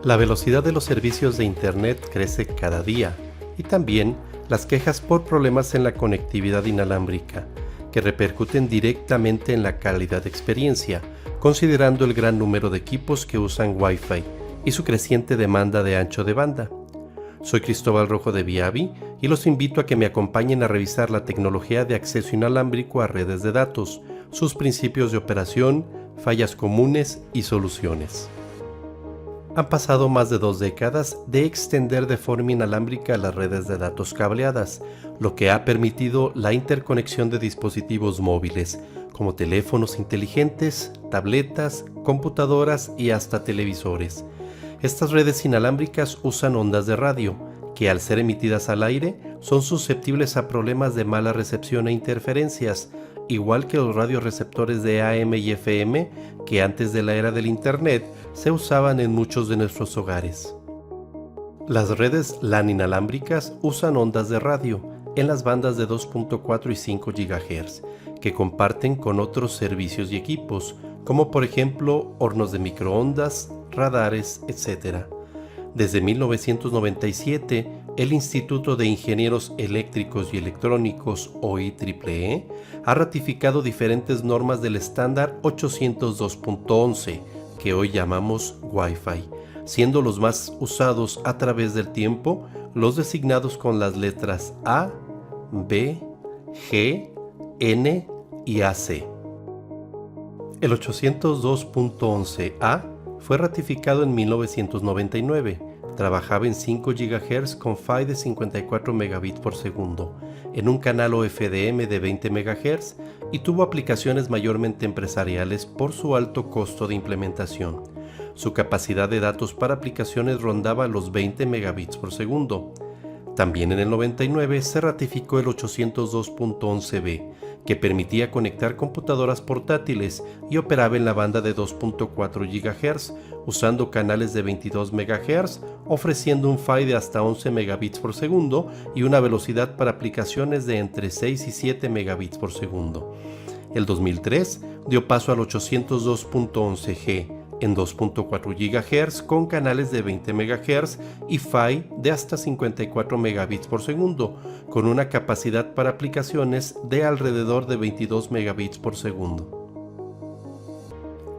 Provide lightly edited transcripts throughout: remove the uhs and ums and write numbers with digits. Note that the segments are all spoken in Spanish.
La velocidad de los servicios de Internet crece cada día y también las quejas por problemas en la conectividad inalámbrica, que repercuten directamente en la calidad de experiencia, considerando el gran número de equipos que usan Wi-Fi y su creciente demanda de ancho de banda. Soy Cristóbal Rojo de Viavi y los invito a que me acompañen a revisar la tecnología de acceso inalámbrico a redes de datos, sus principios de operación, fallas comunes y soluciones. Han pasado más de 2 décadas de extender de forma inalámbrica las redes de datos cableadas, lo que ha permitido la interconexión de dispositivos móviles, como teléfonos inteligentes, tabletas, computadoras y hasta televisores. Estas redes inalámbricas usan ondas de radio, que al ser emitidas al aire son susceptibles a problemas de mala recepción e interferencias, igual que los radioreceptores de AM y FM que antes de la era del Internet se usaban en muchos de nuestros hogares. Las redes LAN inalámbricas usan ondas de radio en las bandas de 2.4 y 5 GHz, que comparten con otros servicios y equipos, como por ejemplo hornos de microondas, radares, etc. Desde 1997, el Instituto de Ingenieros Eléctricos y Electrónicos, o IEEE, ha ratificado diferentes normas del estándar 802.11, que hoy llamamos Wi-Fi, siendo los más usados a través del tiempo los designados con las letras A, B, G, N y AC. El 802.11a fue ratificado en 1999. Trabajaba en 5 GHz con PHY de 54 megabits por segundo, en un canal OFDM de 20 MHz y tuvo aplicaciones mayormente empresariales por su alto costo de implementación. Su capacidad de datos para aplicaciones rondaba los 20 megabits por segundo. También en el 99 se ratificó el 802.11b, que permitía conectar computadoras portátiles y operaba en la banda de 2.4 GHz, usando canales de 22 MHz, ofreciendo un PHY de hasta 11 megabits por segundo y una velocidad para aplicaciones de entre 6 y 7 megabits por segundo. El 2003 dio paso al 802.11g, en 2.4 GHz con canales de 20 MHz y PHY de hasta 54 megabits por segundo, con una capacidad para aplicaciones de alrededor de 22 megabits por segundo.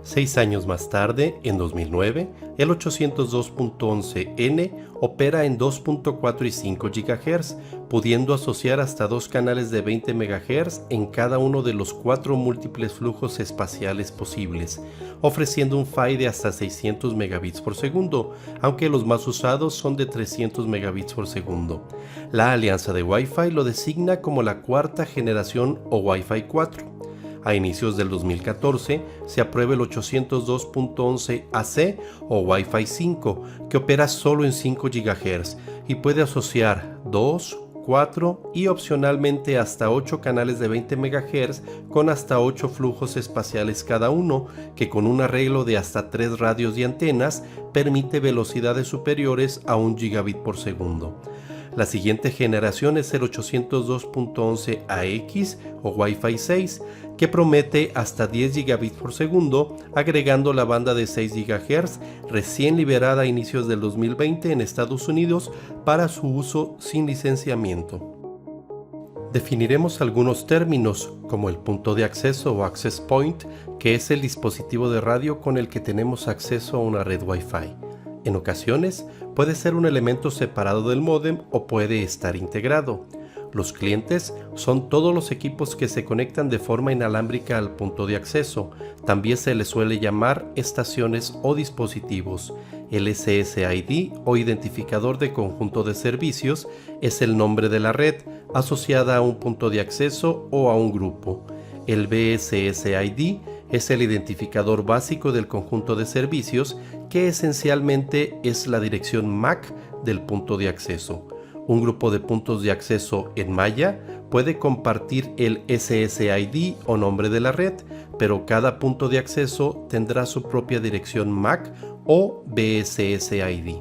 6 años más tarde, en 2009, el 802.11n opera en 2.4 y 5 GHz, pudiendo asociar hasta 2 canales de 20 MHz en cada uno de los 4 múltiples flujos espaciales posibles, ofreciendo un PHY de hasta 600 megabits por segundo, aunque los más usados son de 300 megabits por segundo. La alianza de Wi-Fi lo designa como la cuarta generación o Wi-Fi 4. A inicios del 2014 se aprueba el 802.11ac o Wi-Fi 5, que opera solo en 5 GHz y puede asociar 2, 4 y opcionalmente hasta 8 canales de 20 MHz con hasta 8 flujos espaciales cada uno, que con un arreglo de hasta 3 radios y antenas permite velocidades superiores a 1 gigabit por segundo. La siguiente generación es el 802.11ax o Wi-Fi 6, que promete hasta 10 gigabits por segundo, agregando la banda de 6 GHz recién liberada a inicios del 2020 en Estados Unidos para su uso sin licenciamiento. Definiremos algunos términos, como el punto de acceso o access point, que es el dispositivo de radio con el que tenemos acceso a una red Wi-Fi. En ocasiones puede ser un elemento separado del módem o puede estar integrado. Los clientes son todos los equipos que se conectan de forma inalámbrica al punto de acceso. También se les suele llamar estaciones o dispositivos. El SSID o identificador de conjunto de servicios es el nombre de la red asociada a un punto de acceso o a un grupo. El BSSID es el identificador básico del conjunto de servicios, que esencialmente es la dirección MAC del punto de acceso. Un grupo de puntos de acceso en malla puede compartir el SSID o nombre de la red, pero cada punto de acceso tendrá su propia dirección MAC o BSSID.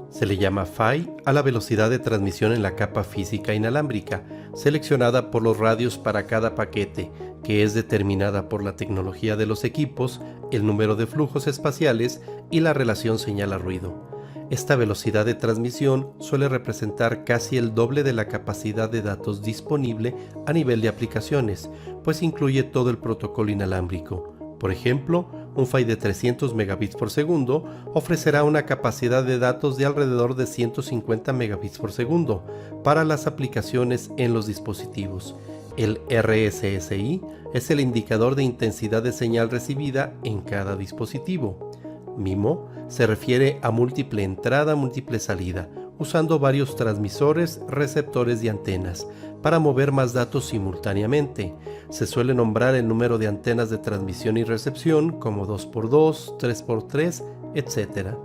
Se le llama PHY a la velocidad de transmisión en la capa física inalámbrica, seleccionada por los radios para cada paquete, que es determinada por la tecnología de los equipos, el número de flujos espaciales y la relación señal a ruido. Esta velocidad de transmisión suele representar casi el doble de la capacidad de datos disponible a nivel de aplicaciones, pues incluye todo el protocolo inalámbrico. Por ejemplo, un file de 300 megabits por segundo ofrecerá una capacidad de datos de alrededor de 150 megabits por segundo para las aplicaciones en los dispositivos. El RSSI es el indicador de intensidad de señal recibida en cada dispositivo. MIMO se refiere a múltiple entrada, múltiple salida, usando varios transmisores, receptores y antenas para mover más datos simultáneamente. Se suele nombrar el número de antenas de transmisión y recepción como 2x2, 3x3, etc.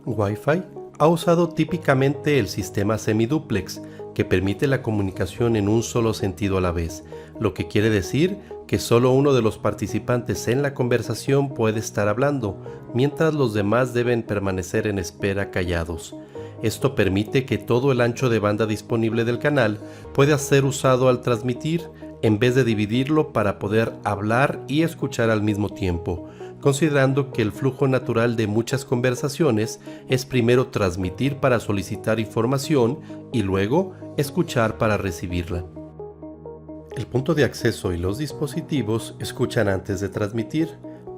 Wi-Fi ha usado típicamente el sistema semidúplex, que permite la comunicación en un solo sentido a la vez, lo que quiere decir que solo uno de los participantes en la conversación puede estar hablando, mientras los demás deben permanecer en espera callados. Esto permite que todo el ancho de banda disponible del canal pueda ser usado al transmitir, en vez de dividirlo para poder hablar y escuchar al mismo tiempo, considerando que el flujo natural de muchas conversaciones es primero transmitir para solicitar información y luego escuchar para recibirla. El punto de acceso y los dispositivos escuchan antes de transmitir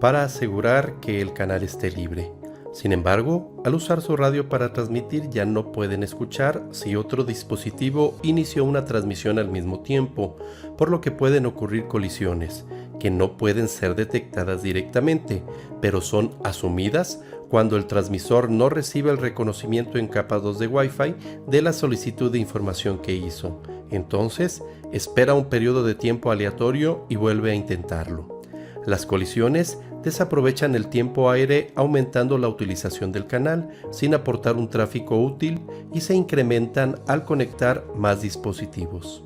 para asegurar que el canal esté libre. Sin embargo, al usar su radio para transmitir ya no pueden escuchar si otro dispositivo inició una transmisión al mismo tiempo, por lo que pueden ocurrir colisiones, que no pueden ser detectadas directamente, pero son asumidas cuando el transmisor no recibe el reconocimiento en capa 2 de Wi-Fi de la solicitud de información que hizo. Entonces, espera un periodo de tiempo aleatorio y vuelve a intentarlo. Las colisiones desaprovechan el tiempo aire aumentando la utilización del canal sin aportar un tráfico útil y se incrementan al conectar más dispositivos.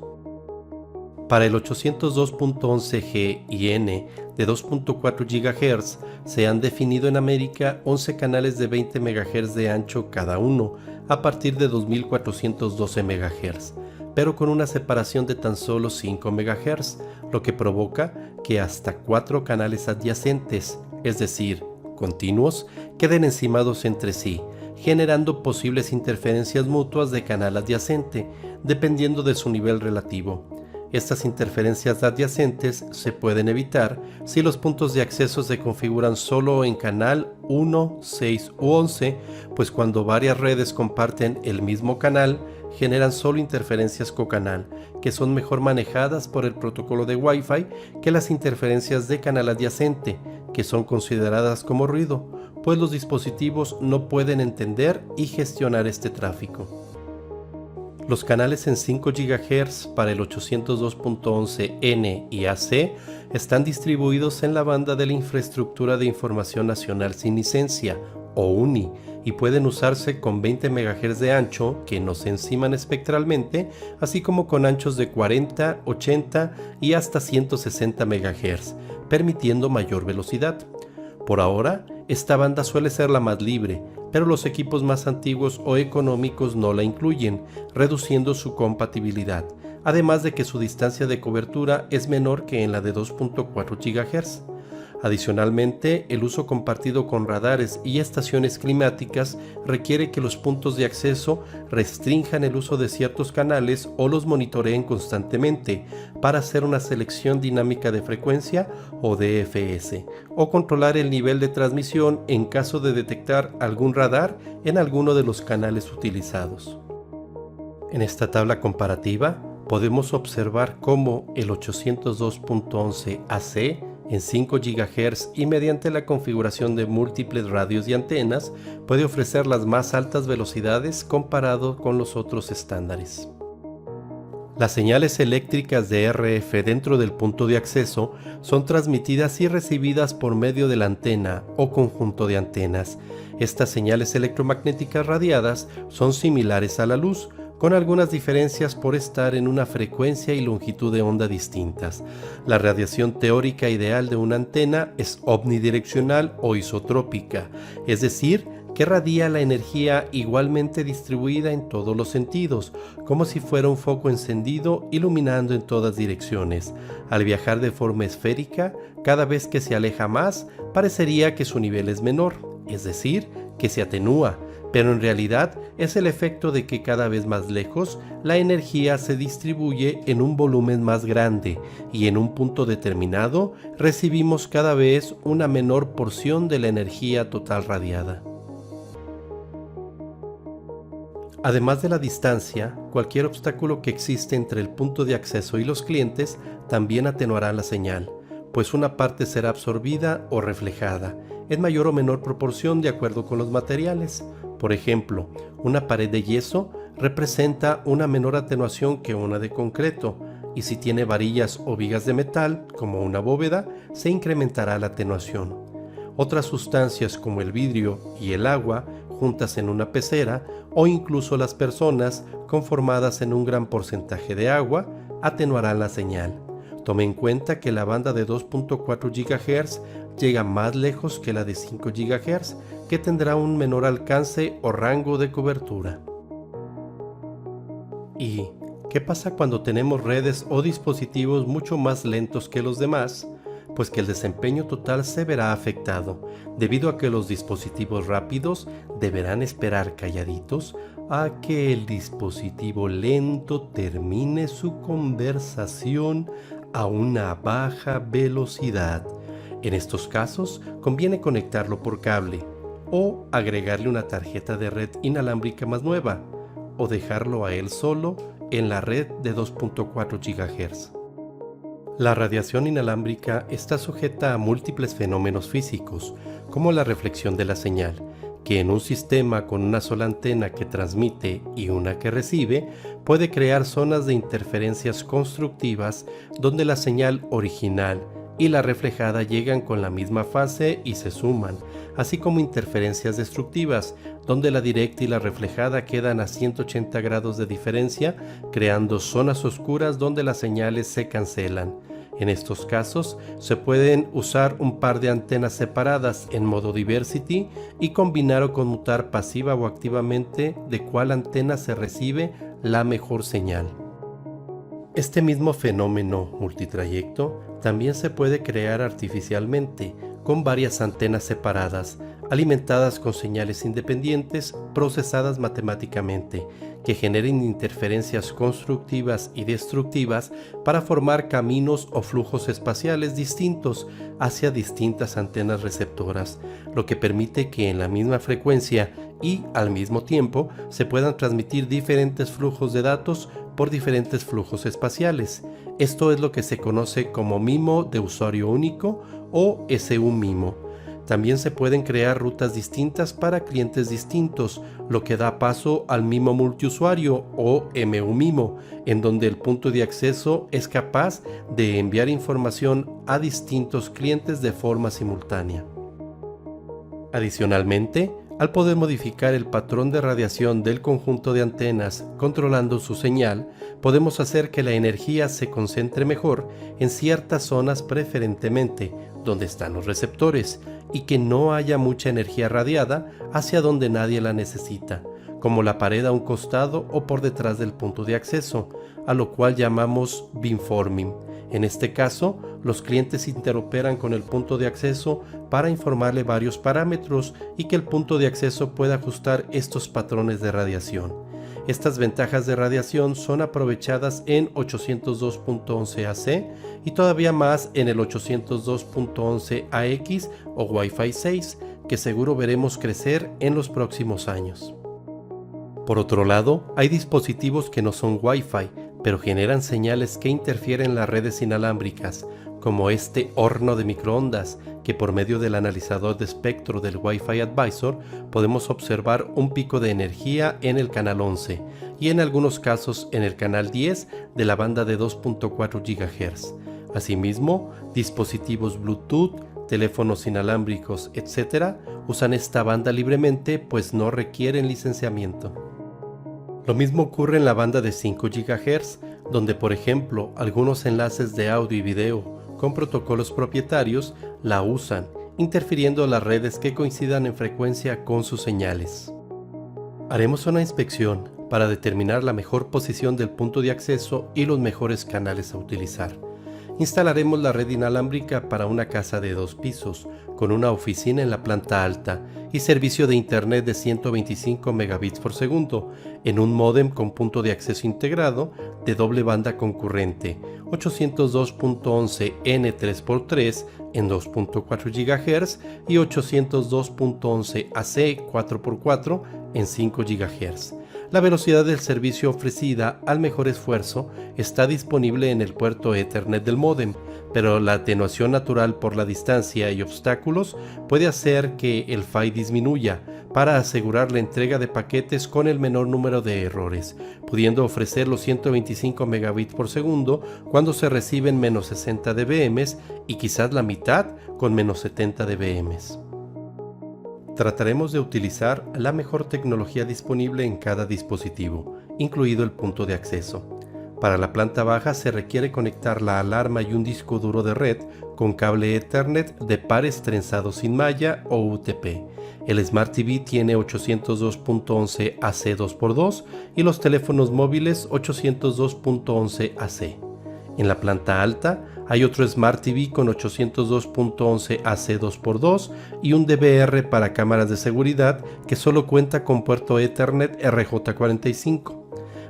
Para el 802.11g y n de 2.4 GHz se han definido en América 11 canales de 20 MHz de ancho cada uno a partir de 2412 MHz, pero con una separación de tan solo 5 MHz, lo que provoca que hasta 4 canales adyacentes, es decir, continuos, queden encimados entre sí, generando posibles interferencias mutuas de canal adyacente, dependiendo de su nivel relativo. Estas interferencias adyacentes se pueden evitar si los puntos de acceso se configuran solo en canal 1, 6 u 11, pues cuando varias redes comparten el mismo canal, generan solo interferencias cocanal, que son mejor manejadas por el protocolo de Wi-Fi que las interferencias de canal adyacente, que son consideradas como ruido, pues los dispositivos no pueden entender y gestionar este tráfico. Los canales en 5 GHz para el 802.11n y AC están distribuidos en la banda de la Infraestructura de Información Nacional sin licencia, o UNI, y pueden usarse con 20 MHz de ancho que no se enciman espectralmente, así como con anchos de 40, 80 y hasta 160 MHz, permitiendo mayor velocidad. Por ahora, esta banda suele ser la más libre, pero los equipos más antiguos o económicos no la incluyen, reduciendo su compatibilidad, además de que su distancia de cobertura es menor que en la de 2.4 GHz. Adicionalmente, el uso compartido con radares y estaciones climáticas requiere que los puntos de acceso restrinjan el uso de ciertos canales o los monitoreen constantemente para hacer una selección dinámica de frecuencia o DFS, o controlar el nivel de transmisión en caso de detectar algún radar en alguno de los canales utilizados. En esta tabla comparativa, podemos observar cómo el 802.11ac en 5 GHz y mediante la configuración de múltiples radios y antenas puede ofrecer las más altas velocidades comparado con los otros estándares. Las señales eléctricas de RF dentro del punto de acceso son transmitidas y recibidas por medio de la antena o conjunto de antenas. Estas señales electromagnéticas radiadas son similares a la luz, con algunas diferencias por estar en una frecuencia y longitud de onda distintas. La radiación teórica ideal de una antena es omnidireccional o isotrópica, es decir, que radia la energía igualmente distribuida en todos los sentidos, como si fuera un foco encendido iluminando en todas direcciones. Al viajar de forma esférica, cada vez que se aleja más, parecería que su nivel es menor, es decir, que se atenúa, pero en realidad es el efecto de que cada vez más lejos la energía se distribuye en un volumen más grande y en un punto determinado recibimos cada vez una menor porción de la energía total radiada. Además de la distancia, cualquier obstáculo que existe entre el punto de acceso y los clientes también atenuará la señal, pues una parte será absorbida o reflejada, en mayor o menor proporción de acuerdo con los materiales. Por ejemplo, una pared de yeso representa una menor atenuación que una de concreto, y si tiene varillas o vigas de metal, como una bóveda, se incrementará la atenuación. Otras sustancias como el vidrio y el agua, juntas en una pecera, o incluso las personas, conformadas en un gran porcentaje de agua, atenuarán la señal. Tome en cuenta que la banda de 2.4 GHz llega más lejos que la de 5 GHz, que tendrá un menor alcance o rango de cobertura. ¿Y qué pasa cuando tenemos redes o dispositivos mucho más lentos que los demás? Pues que el desempeño total se verá afectado, debido a que los dispositivos rápidos deberán esperar calladitos a que el dispositivo lento termine su conversación a una baja velocidad. En estos casos, conviene conectarlo por cable, o agregarle una tarjeta de red inalámbrica más nueva, o dejarlo a él solo en la red de 2.4 GHz. La radiación inalámbrica está sujeta a múltiples fenómenos físicos, como la reflexión de la señal, que en un sistema con una sola antena que transmite y una que recibe, puede crear zonas de interferencias constructivas donde la señal original y la reflejada llegan con la misma fase y se suman, así como interferencias destructivas, donde la directa y la reflejada quedan a 180 grados de diferencia, creando zonas oscuras donde las señales se cancelan. En estos casos, se pueden usar un par de antenas separadas en modo diversity y combinar o conmutar pasiva o activamente de cuál antena se recibe la mejor señal. Este mismo fenómeno multitrayecto también se puede crear artificialmente, con varias antenas separadas, alimentadas con señales independientes procesadas matemáticamente, que generen interferencias constructivas y destructivas para formar caminos o flujos espaciales distintos hacia distintas antenas receptoras, lo que permite que en la misma frecuencia y al mismo tiempo se puedan transmitir diferentes flujos de datos por diferentes flujos espaciales. Esto es lo que se conoce como MIMO de usuario único o SU-MIMO. También se pueden crear rutas distintas para clientes distintos, lo que da paso al MIMO multiusuario o MU-MIMO, en donde el punto de acceso es capaz de enviar información a distintos clientes de forma simultánea. Adicionalmente, al poder modificar el patrón de radiación del conjunto de antenas controlando su señal, podemos hacer que la energía se concentre mejor en ciertas zonas preferentemente, donde están los receptores, y que no haya mucha energía radiada hacia donde nadie la necesita, como la pared a un costado o por detrás del punto de acceso, a lo cual llamamos beamforming. En este caso, los clientes interoperan con el punto de acceso para informarle varios parámetros y que el punto de acceso pueda ajustar estos patrones de radiación. Estas ventajas de radiación son aprovechadas en 802.11ac y todavía más en el 802.11ax o Wi-Fi 6, que seguro veremos crecer en los próximos años. Por otro lado, hay dispositivos que no son Wi-Fi, pero generan señales que interfieren en las redes inalámbricas, como este horno de microondas, que por medio del analizador de espectro del Wi-Fi Advisor podemos observar un pico de energía en el canal 11 y en algunos casos en el canal 10 de la banda de 2.4 GHz. Asimismo, dispositivos Bluetooth, teléfonos inalámbricos, etc. usan esta banda libremente, pues no requieren licenciamiento. Lo mismo ocurre en la banda de 5 GHz, donde por ejemplo algunos enlaces de audio y video con protocolos propietarios la usan, interfiriendo las redes que coincidan en frecuencia con sus señales. Haremos una inspección para determinar la mejor posición del punto de acceso y los mejores canales a utilizar. Instalaremos la red inalámbrica para una casa de 2 pisos, con una oficina en la planta alta y servicio de internet de 125 megabits por segundo en un módem con punto de acceso integrado de doble banda concurrente 802.11n 3x3 en 2.4 GHz y 802.11ac 4x4 en 5 GHz. La velocidad del servicio ofrecida al mejor esfuerzo está disponible en el puerto Ethernet del módem, pero la atenuación natural por la distancia y obstáculos puede hacer que el PHY disminuya para asegurar la entrega de paquetes con el menor número de errores, pudiendo ofrecer los 125 megabits por segundo cuando se reciben menos 60 dBm y quizás la mitad con menos 70 dBm. Trataremos de utilizar la mejor tecnología disponible en cada dispositivo, incluido el punto de acceso. Para la planta baja se requiere conectar la alarma y un disco duro de red con cable Ethernet de pares trenzados sin malla o UTP. El Smart TV tiene 802.11ac 2x2 y los teléfonos móviles 802.11ac. En la planta alta hay otro Smart TV con 802.11ac 2x2 y un DVR para cámaras de seguridad que solo cuenta con puerto Ethernet RJ45.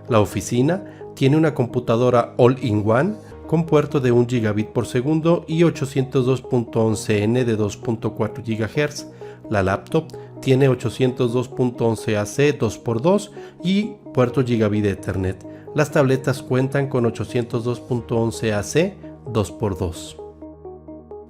La oficina tiene una computadora All-in-One con puerto de 1 gigabit por segundo y 802.11n de 2.4 GHz. La laptop tiene 802.11ac 2x2 y puerto gigabit Ethernet. Las tabletas cuentan con 802.11ac 2x2.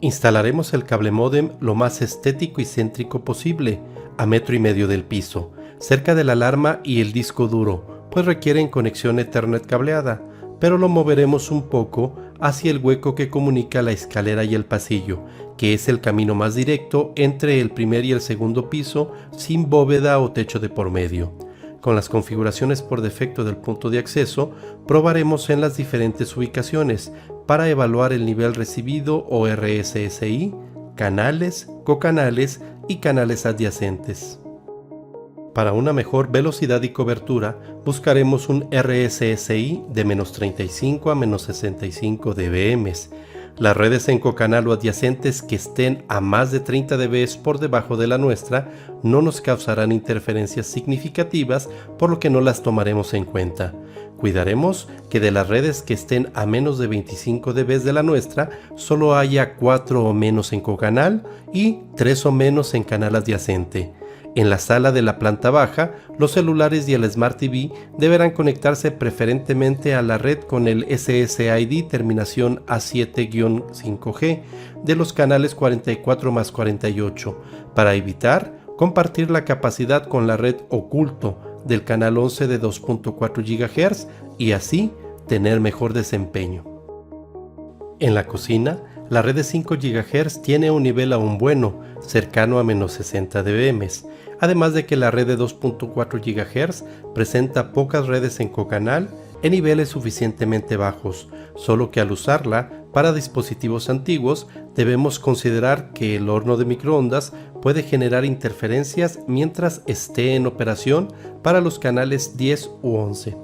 Instalaremos el cable módem lo más estético y céntrico posible, a 1,5 metros del piso, cerca de la alarma y el disco duro, pues requieren conexión Ethernet cableada, pero lo moveremos un poco hacia el hueco que comunica la escalera y el pasillo, que es el camino más directo entre el primer y el segundo piso, sin bóveda o techo de por medio. Con las configuraciones por defecto del punto de acceso, probaremos en las diferentes ubicaciones para evaluar el nivel recibido o RSSI, canales, cocanales y canales adyacentes. Para una mejor velocidad y cobertura, buscaremos un RSSI de -35 a -65 dBm. Las redes en cocanal o adyacentes que estén a más de 30 dB por debajo de la nuestra no nos causarán interferencias significativas, por lo que no las tomaremos en cuenta. Cuidaremos que de las redes que estén a menos de 25 dB de la nuestra, solo haya 4 o menos en cocanal y 3 o menos en canal adyacente. En la sala de la planta baja, los celulares y el Smart TV deberán conectarse preferentemente a la red con el SSID terminación A7-5G de los canales 44 más 48 para evitar compartir la capacidad con la red oculto del canal 11 de 2.4 GHz y así tener mejor desempeño. En la cocina, la red de 5 GHz tiene un nivel aún bueno, cercano a menos 60 dBm, además de que la red de 2.4 GHz presenta pocas redes en cocanal en niveles suficientemente bajos, solo que al usarla para dispositivos antiguos debemos considerar que el horno de microondas puede generar interferencias mientras esté en operación para los canales 10 u 11.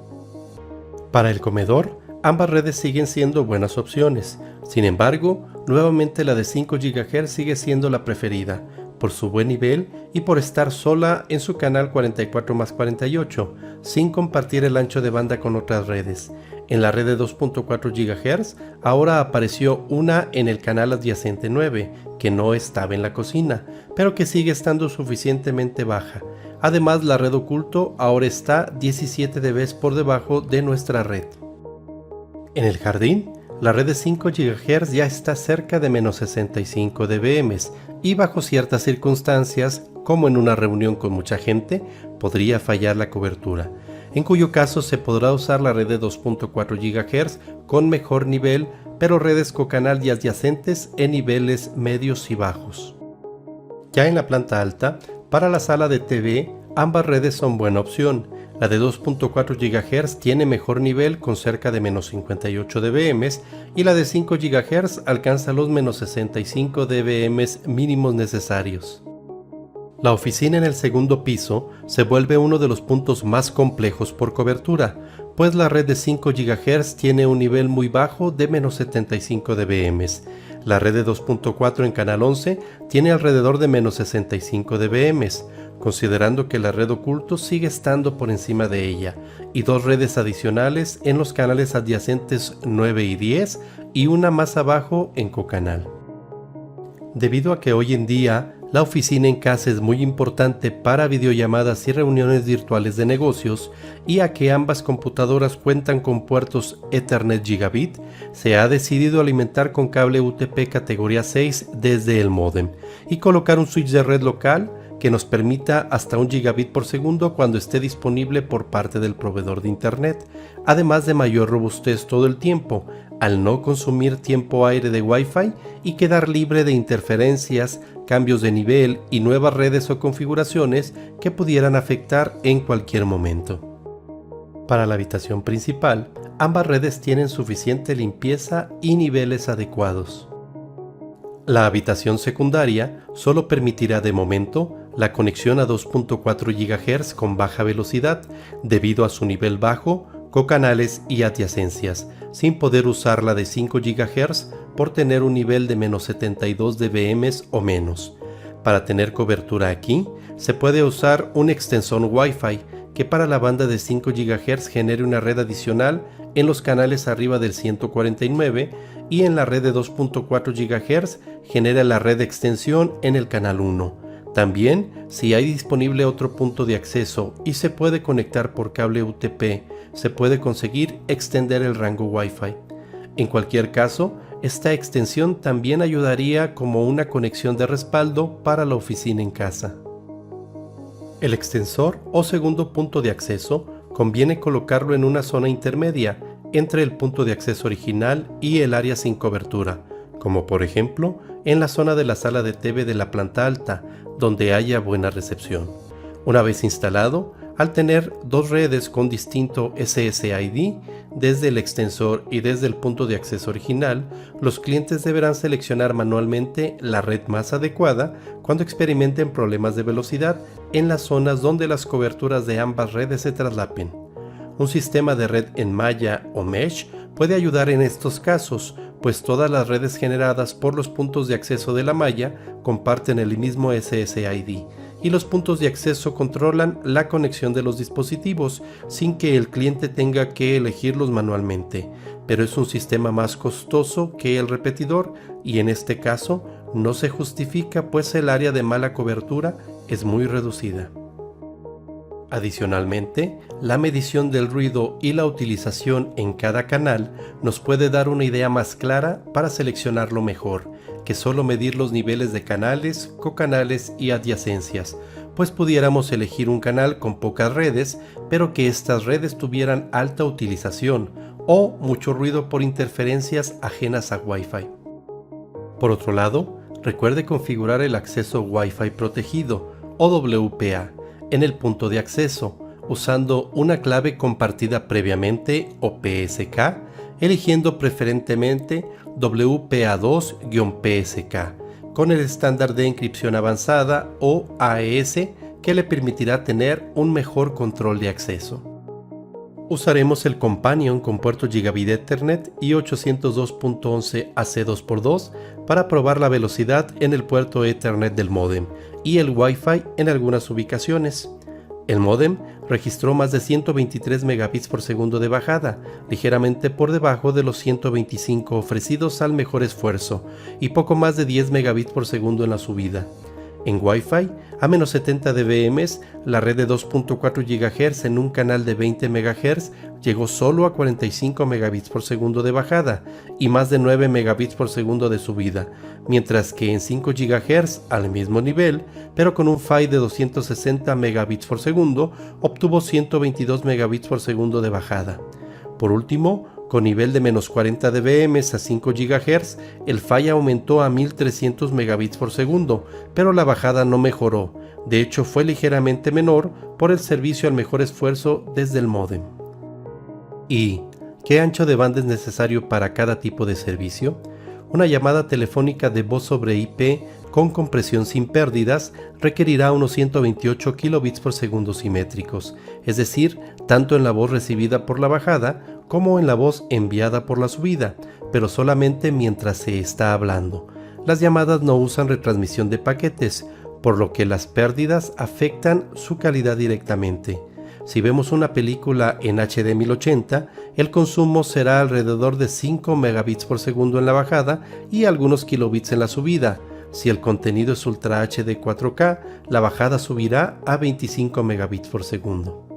Para el comedor, ambas redes siguen siendo buenas opciones. Sin embargo, nuevamente la de 5 GHz sigue siendo la preferida, por su buen nivel y por estar sola en su canal 44 más 48, sin compartir el ancho de banda con otras redes. En la red de 2.4 GHz ahora apareció una en el canal adyacente 9, que no estaba en la cocina, pero que sigue estando suficientemente baja. Además, la red oculto ahora está 17 dB por debajo de nuestra red. En el jardín, la red de 5 GHz ya está cerca de menos 65 dBm y bajo ciertas circunstancias, como en una reunión con mucha gente, podría fallar la cobertura, en cuyo caso se podrá usar la red de 2.4 GHz con mejor nivel, pero redes cocanal y adyacentes en niveles medios y bajos. Ya en la planta alta, para la sala de TV, ambas redes son buena opción. La de 2.4 GHz tiene mejor nivel con cerca de menos 58 dBm y la de 5 GHz alcanza los menos 65 dBm mínimos necesarios. La oficina en el segundo piso se vuelve uno de los puntos más complejos por cobertura, pues la red de 5 GHz tiene un nivel muy bajo de menos 75 dBm. La red de 2.4 en canal 11 tiene alrededor de menos 65 dBm, considerando que la red oculto sigue estando por encima de ella, y dos redes adicionales en los canales adyacentes 9 y 10 y una más abajo en cocanal. Debido a que hoy en día la oficina en casa es muy importante para videollamadas y reuniones virtuales de negocios, y a que ambas computadoras cuentan con puertos Ethernet Gigabit, se ha decidido alimentar con cable UTP categoría 6 desde el módem y colocar un switch de red local que nos permita hasta 1 gigabit por segundo cuando esté disponible por parte del proveedor de internet, además de mayor robustez todo el tiempo, al no consumir tiempo aire de Wi-Fi y quedar libre de interferencias, cambios de nivel y nuevas redes o configuraciones que pudieran afectar en cualquier momento. Para la habitación principal, ambas redes tienen suficiente limpieza y niveles adecuados. La habitación secundaria solo permitirá de momento la conexión a 2.4 GHz con baja velocidad debido a su nivel bajo, cocanales y adyacencias, sin poder usar la de 5 GHz por tener un nivel de menos 72 dBm o menos. Para tener cobertura aquí, se puede usar un extensor Wi-Fi que para la banda de 5 GHz genere una red adicional en los canales arriba del 149 y en la red de 2.4 GHz genera la red de extensión en el canal 1. También, si hay disponible otro punto de acceso y se puede conectar por cable UTP, se puede conseguir extender el rango Wi-Fi. En cualquier caso, esta extensión también ayudaría como una conexión de respaldo para la oficina en casa. El extensor o segundo punto de acceso conviene colocarlo en una zona intermedia entre el punto de acceso original y el área sin cobertura, como por ejemplo en la zona de la sala de TV de la planta alta, donde haya buena recepción. Una vez instalado, al tener dos redes con distinto SSID desde el extensor y desde el punto de acceso original, los clientes deberán seleccionar manualmente la red más adecuada cuando experimenten problemas de velocidad en las zonas donde las coberturas de ambas redes se traslapen. Un sistema de red en malla o mesh puede ayudar en estos casos, pues todas las redes generadas por los puntos de acceso de la malla comparten el mismo SSID y los puntos de acceso controlan la conexión de los dispositivos sin que el cliente tenga que elegirlos manualmente, pero es un sistema más costoso que el repetidor y en este caso no se justifica pues el área de mala cobertura es muy reducida. Adicionalmente, la medición del ruido y la utilización en cada canal nos puede dar una idea más clara para seleccionarlo mejor, que solo medir los niveles de canales, cocanales y adyacencias, pues pudiéramos elegir un canal con pocas redes, pero que estas redes tuvieran alta utilización o mucho ruido por interferencias ajenas a Wi-Fi. Por otro lado, recuerde configurar el acceso Wi-Fi protegido o WPA en el punto de acceso, usando una clave compartida previamente o PSK, eligiendo preferentemente WPA2-PSK, con el estándar de encripción avanzada o AES que le permitirá tener un mejor control de acceso. Usaremos el Companion con puerto Gigabit Ethernet y 802.11 AC2x2 para probar la velocidad en el puerto Ethernet del módem y el Wi-Fi en algunas ubicaciones. El módem registró más de 123 megabits por segundo de bajada, ligeramente por debajo de los 125 ofrecidos al mejor esfuerzo, y poco más de 10 megabits por segundo en la subida. En Wi-Fi, a menos 70 dBm, la red de 2.4 GHz en un canal de 20 MHz llegó solo a 45 megabits por segundo de bajada y más de 9 megabits por segundo de subida, mientras que en 5 GHz, al mismo nivel, pero con un PHY de 260 megabits por segundo, obtuvo 122 megabits por segundo de bajada. Por último, Con nivel de menos 40 dBm a 5 GHz, el PHY aumentó a 1300 megabits por segundo, pero la bajada no mejoró. De hecho, fue ligeramente menor por el servicio al mejor esfuerzo desde el módem. ¿Y qué ancho de banda es necesario para cada tipo de servicio? Una llamada telefónica de voz sobre IP con compresión sin pérdidas requerirá unos 128 kilobits por segundo simétricos, es decir, tanto en la voz recibida por la bajada como en la voz enviada por la subida, pero solamente mientras se está hablando. Las llamadas no usan retransmisión de paquetes, por lo que las pérdidas afectan su calidad directamente. Si vemos una película en HD 1080, el consumo será alrededor de 5 megabits por segundo en la bajada y algunos kilobits en la subida. Si el contenido es Ultra HD 4K, la bajada subirá a 25 megabits por segundo.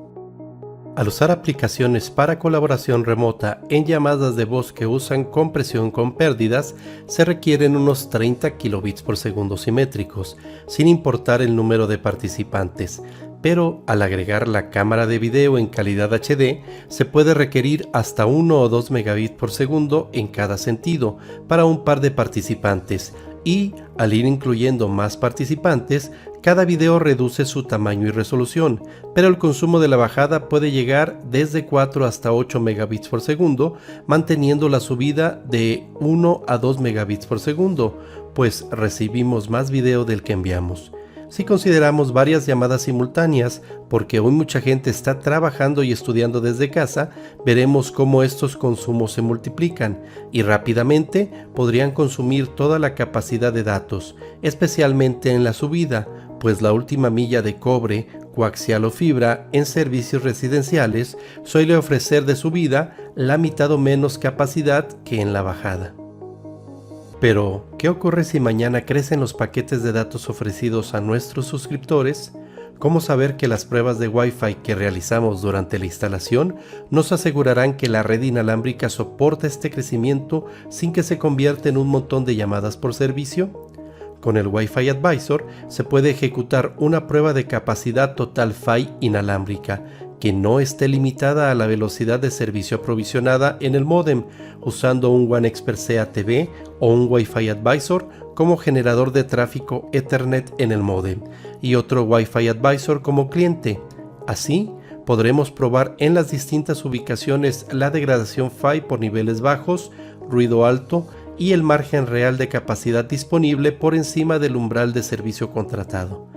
Al usar aplicaciones para colaboración remota en llamadas de voz que usan compresión con pérdidas, se requieren unos 30 kilobits por segundo simétricos, sin importar el número de participantes. Pero al agregar la cámara de video en calidad HD, se puede requerir hasta 1 o 2 megabits por segundo en cada sentido para un par de participantes, y al ir incluyendo más participantes, cada video reduce su tamaño y resolución, pero el consumo de la bajada puede llegar desde 4 hasta 8 megabits por segundo, manteniendo la subida de 1 a 2 megabits por segundo, pues recibimos más video del que enviamos. Si consideramos varias llamadas simultáneas, porque hoy mucha gente está trabajando y estudiando desde casa, veremos cómo estos consumos se multiplican y rápidamente podrían consumir toda la capacidad de datos, especialmente en la subida, pues la última milla de cobre, coaxial o fibra en servicios residenciales suele ofrecer de subida la mitad o menos capacidad que en la bajada. Pero, ¿qué ocurre si mañana crecen los paquetes de datos ofrecidos a nuestros suscriptores? ¿Cómo saber que las pruebas de Wi-Fi que realizamos durante la instalación nos asegurarán que la red inalámbrica soporta este crecimiento sin que se convierta en un montón de llamadas por servicio? Con el Wi-Fi Advisor se puede ejecutar una prueba de capacidad total PHY inalámbrica que no esté limitada a la velocidad de servicio aprovisionada en el módem, usando un OneXpert CATV o un Wi-Fi Advisor como generador de tráfico Ethernet en el módem y otro Wi-Fi Advisor como cliente. Así, podremos probar en las distintas ubicaciones la degradación PHY por niveles bajos, ruido alto y el margen real de capacidad disponible por encima del umbral de servicio contratado.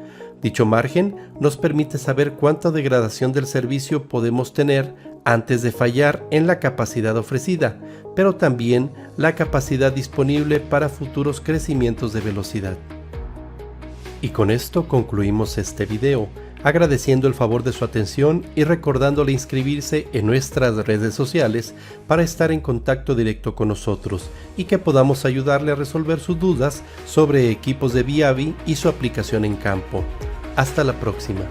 Dicho margen nos permite saber cuánta degradación del servicio podemos tener antes de fallar en la capacidad ofrecida, pero también la capacidad disponible para futuros crecimientos de velocidad. Y con esto concluimos este video, agradeciendo el favor de su atención y recordándole inscribirse en nuestras redes sociales para estar en contacto directo con nosotros y que podamos ayudarle a resolver sus dudas sobre equipos de Viavi y su aplicación en campo. Hasta la próxima.